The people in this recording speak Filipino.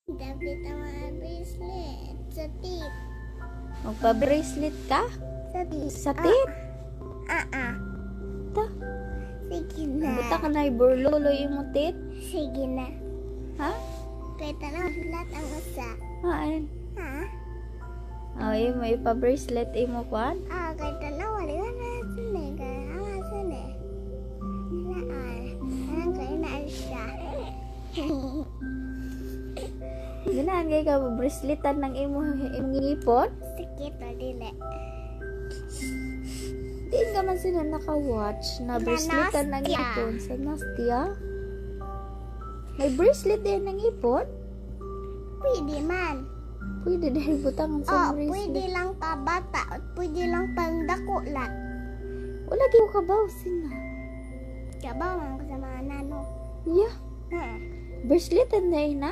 Dapat ang mga bracelet sa tip. Magpa-bracelet ka? Sa tip. Sa tit? Ta? Sige na. Buta ka na iburluloy mo tit? Sige na. Ha? Kaya tanong lahat ang usa. Haan? Ha? Ay, may pa-bracelet mo kwan? Kaya tanong wala na sila. Kaya ang sila. Naan. Anong kaya na siya. Ganahan kay ka braceletan ng imong ngipon? Sakit o dili. Di ka man sila naka-watch na braceletan ng Nastia. ipon sa Nastia. May bracelet din ng ipon? Pwede man. Pwede dahil butangan sa bracelet. Pwede lang kabata at pwede lang pangdako lang. Wala kayo kabawsin na. Kabaw man ko sa mga nano. Yeah. Hmm. Braceletan na ina?